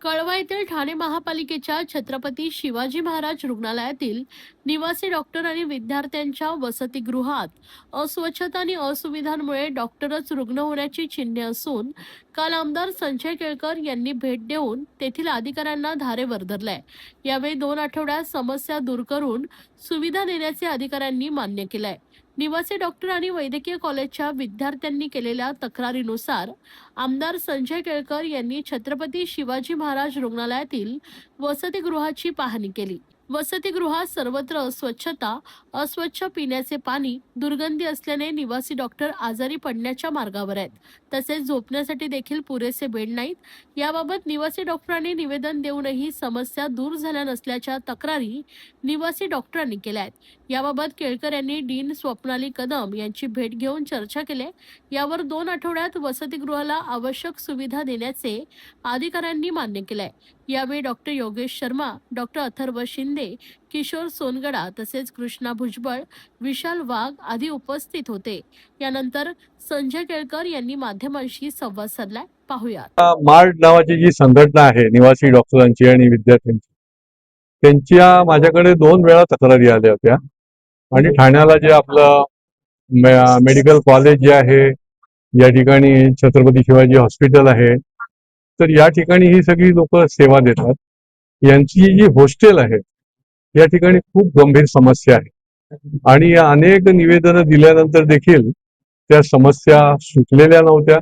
कळवा येथील ठाणे महापालिकेच्या छत्रपती शिवाजी महाराज रुग्णालयातील निवासी डॉक्टर आणि विद्यार्थ्यांच्या वसतिगृहात अस्वच्छता आणि असुविधांमुळे डॉक्टरच रुग्ण होण्याची चिन्हे असून काल आमदार संजय केळकर यांनी भेट देऊन तेथील अधिकाऱ्यांना धारेवर धरलाय। यावेळी 2 आठवड्यात समस्या दूर करून सुविधा देण्याचे अधिकाऱ्यांनी मान्य केलंय। निवासी डॉक्टर आणि वैद्यकीय कॉलेजच्या विद्यार्थ्यांनी केलेल्या तक्रारीनुसार आमदार संजय केळकर यांनी छत्रपती शिवाजी महाराज रुग्णालयातील वसतिगृहाची पाहणी केली। वसतिगृहात सर्वत्र अस्वच्छता, अस्वच्छ पिण्याचे पाणी, दुर्गंधी असल्याने निवासी डॉक्टर आजारी पडण्याच्या मार्गावर आहेत। तसेच झोपण्यासाठी देखील पुरेसे बेड नाहीत। याबाबत निवासी डॉक्टरांनी निवेदन देऊनही समस्या दूर झाल्या नसल्याच्या तक्रारी निवासी डॉक्टरांनी केल्या आहेत। याबाबत केळकर यांनी डीन स्वप्नाली कदम यांची भेट घेऊन चर्चा केली। यावर 2 आठवड्यात वसतिगृहाला आवश्यक सुविधा देण्याचे अधिकाऱ्यांनी मान्य केलंय। यावेळी डॉक्टर योगेश शर्मा, डॉक्टर अथर्व शिंदे, किशोर सोनगडा तसेच कृष्णा भुजबळ, विशाल वाघ आदी उपस्थित होते। यानंतर संजय केळकर यांनी माध्यमांशी संवाद साधलाय, पाहूयात। मार्ड नावाची जी संघटना आहे निवासी डॉक्टरांची आणि विद्यार्थ्यांची, त्यांच्या माझ्याकडे 2 वेळा तक्रारी आल्या होत्या। आणि ठाण्याला जे आपलं मेडिकल कॉलेज जे आहे, या ठिकाणी छत्रपती शिवाजी हॉस्पिटल आहे, तर या ठिकाणी ही सगळी लोक सेवा देतात। यांची जी हॉस्टेल आहे या ठिकाणी खूप गंभीर समस्या आहे आणि या अनेक निवेदनं दिल्यानंतर देखील त्या समस्या सुटलेल्या नव्हत्या।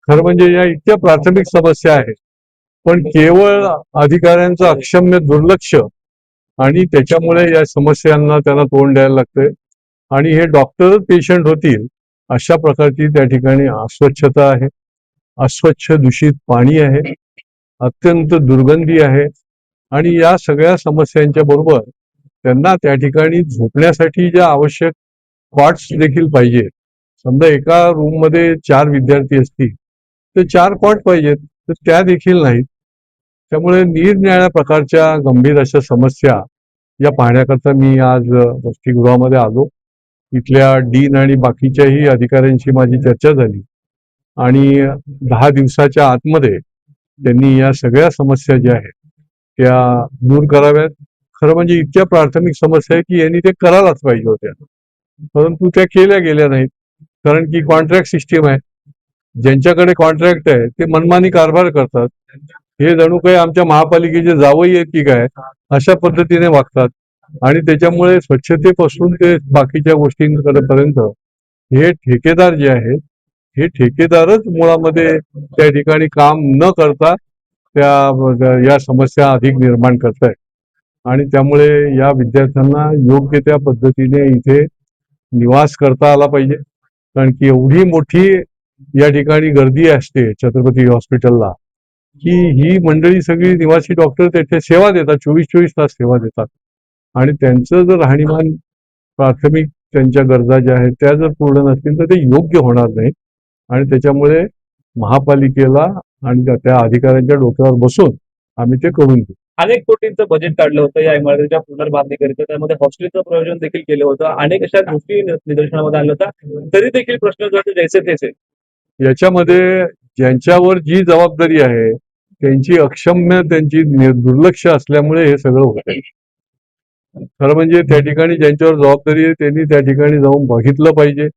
खरं म्हणजे या इतक्या प्राथमिक समस्या आहेत, पण केवळ अधिकाऱ्यांचं अक्षम्य दुर्लक्ष आणि त्याच्यामुळे या समस्यांना त्यांना तोंड द्यायला लागतंय आणि हे डॉक्टरच पेशंट होतील अशा प्रकारची त्या ठिकाणी अस्वच्छता आहे, अस्वच्छ दूषित पाणी आहे, अत्यंत दुर्गंधी आहे आणि या सगळ्या समस्यांच्या बरोबर त्यांना त्या ठिकाणी झोपण्यासाठी ज्या आवश्यक कॉट्स देखील पाहिजे। समजा एका रूम मध्ये 4 विद्यार्थी असतील तर 4 कॉट पाहिजेत, तर त्या देखील नाहीत। त्यामुळे निरनिराळ्या प्रकारच्या गंभीर अशा समस्या या पाहण्याकरता मी आज वसतिगृहामध्ये आलो। इथल्या डीन आणि बाकीच्याही अधिकाऱ्यांशी माझी चर्चा झाली आणि 10 दिवसाच्या आतमध्ये त्यांनी या सगळ्या समस्या ज्या आहेत त्या दूर कराव्यात। खरं म्हणजे इतक्या प्राथमिक समस्या आहे की यांनी ते करायलाच पाहिजे होत्या, परंतु त्या केल्या गेल्या नाहीत। कारण की कॉन्ट्रॅक्ट सिस्टीम आहे, ज्यांच्याकडे कॉन्ट्रॅक्ट आहे ते मनमानी कारभार करतात। हे जणू काही आमच्या महापालिकेचे जावई आहेत की काय अशा पद्धतीने वागतात आणि त्याच्यामुळे स्वच्छतेपासून ते बाकीच्या गोष्टींपर्यंत हे ठेकेदार जे आहेत हे ठेकेदारच मुळामध्ये त्या ठिकाणी काम न करता या समस्या अधिक निर्माण करतायत आणि त्यामुळे या विद्यार्थ्यांना योग्य त्या पद्धतीने इथे निवास करता आला पाहिजे। कारण की एवढी मोठी या ठिकाणी गर्दी असते छत्रपती हॉस्पिटलला की ही मंडळी सगळी निवासी डॉक्टर त्याचे सेवा देतात, 24-24 तास सेवा देतात आणि त्यांचं जर राहणीमान प्राथमिक त्यांच्या गरजा ज्या आहेत त्या जर पूर्ण नसतील तर ते योग्य होणार नाही आणि त्याच्यामुळे महापालिकेला आणि त्या अधिकाऱ्यांच्या डोक्यावर बसून आम्ही ते करून घेऊ। अनेक कोटींचं बजेट काढलं होतं या इमारतीच्या पुनर्बांधणीकरिता, त्यामध्ये हॉस्टेलचं प्रयोजन देखील केलं होतं, अनेक अशा गोष्टी निदर्शनामध्ये आल्या होत्या, तरी देखील प्रश्न जो आहे जैसे तेच आहे। याच्यामध्ये ज्यांच्यावर जी जबाबदारी आहे त्यांची अक्षम्य त्यांची दुर्लक्ष असल्यामुळे हे सगळं होतंय। खरं म्हणजे त्या ठिकाणी ज्यांच्यावर जबाबदारी आहे त्यांनी त्या ठिकाणी जाऊन बघितलं पाहिजे।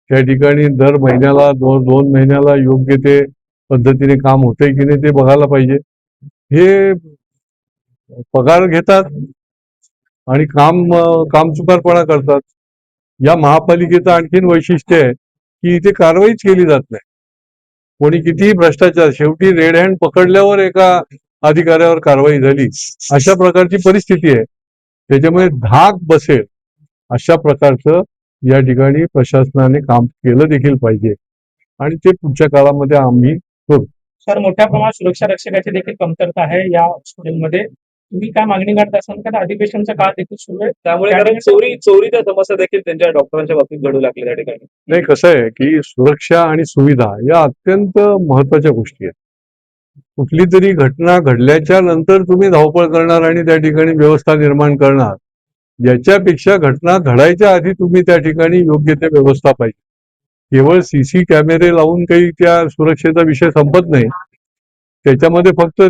त्या ठिकाणी दर महिन्याला 2 महिन्याला योग्य ते पद्धतीने काम होतंय की नाही ते बघायला पाहिजे। हे पगार घेतात आणि कामचुकारपणा करतात। या महापालिकेचं आणखीन वैशिष्ट्य आहे की इथे कारवाईच केली जात नाही। कोणी कितीही भ्रष्टाचार, शेवटी रेड हँड पकडल्यावर एका अधिकाऱ्यावर कारवाई झाली अशा प्रकारची परिस्थिती आहे। त्याच्यामुळे धाक बसेल अशा प्रकारचं या ठिकाणी प्रशासनाने काम केलं देखील पाहिजे आणि ते पुढच्या काळामध्ये आम्ही करू। सर, मोठ्या प्रमाणात सुरक्षा रक्षकाची देखील कमतरता आहे या हॉस्पिटलमध्ये, तुम्ही काय मागणी करत असाल का? अधिवेशनचा काळ देखील सुरू आहे, त्यामुळे कारण चोरीच्या समस्या देखील त्यांच्या डॉक्टरांच्या बाबतीत घडू लागल्या त्या ठिकाणी। नाही, कसं आहे की सुरक्षा आणि सुविधा या अत्यंत महत्वाच्या गोष्टी आहेत। कुठली तरी घटना घडल्याच्या नंतर तुम्ही धावपळ करणार आणि त्या ठिकाणी व्यवस्था निर्माण करणार, याच्यापेक्षा घटना घडायच्या आधी तुम्ही त्या ठिकाणी योग्य ते व्यवस्था पाहिजे। केवळ सीसी कॅमेरे लावून काही त्या सुरक्षेचा विषय संपत नाही। त्याच्यामध्ये फक्त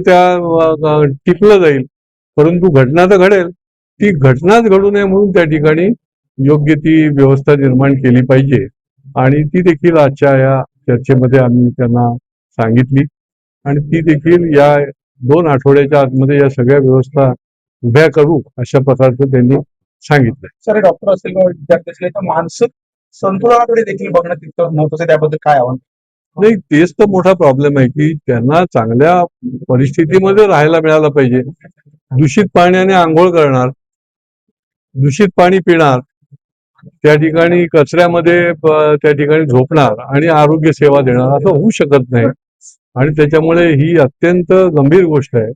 टिकलं जाईल, परंतु घटना तर घडेल. ती घटनाच घडू नये म्हणून त्या ठिकाणी योग्य ती व्यवस्था निर्माण केली पाहिजे आणि ती देखील आजच्या या चर्चेमध्ये आम्ही त्यांना सांगितली आणि ती देखील या 2 आठवड्याच्या आतमध्ये या सगळ्या व्यवस्था उभ्या करू अशा प्रकारचं त्यांनी सांगितलं. सर डॉक्टर असेल किंवा विद्यार्थी असेल तर मानसिक संतुलनाकडे देखील बघणं तितकं महत्वाचं आहे. त्याबद्दल काय आव्हान? नाही, तेच तर मोठा प्रॉब्लेम आहे की त्यांना चांगल्या परिस्थितीमध्ये राहायला मिळालं पाहिजे. दूषित पाण्याने आंघोळ करणार, दूषित पाणी पिणार, त्या ठिकाणी कचऱ्यामध्ये त्या ठिकाणी झोपणार आणि आरोग्य सेवा देणार असं होऊ शकत नाही आणि त्याच्यामुळे ही अत्यंत गंभीर गोष्ट आहे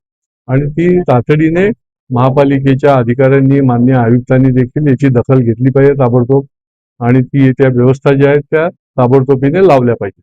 आणि ती तातडीने महापालिकेच्या अधिकाऱ्यांनी, माननीय आयुक्तांनी देखील याची दखल घेतली पाहिजे ताबडतोब आणि ती त्या व्यवस्था ज्या आहेत त्या ताबडतोबीने लावल्या पाहिजे.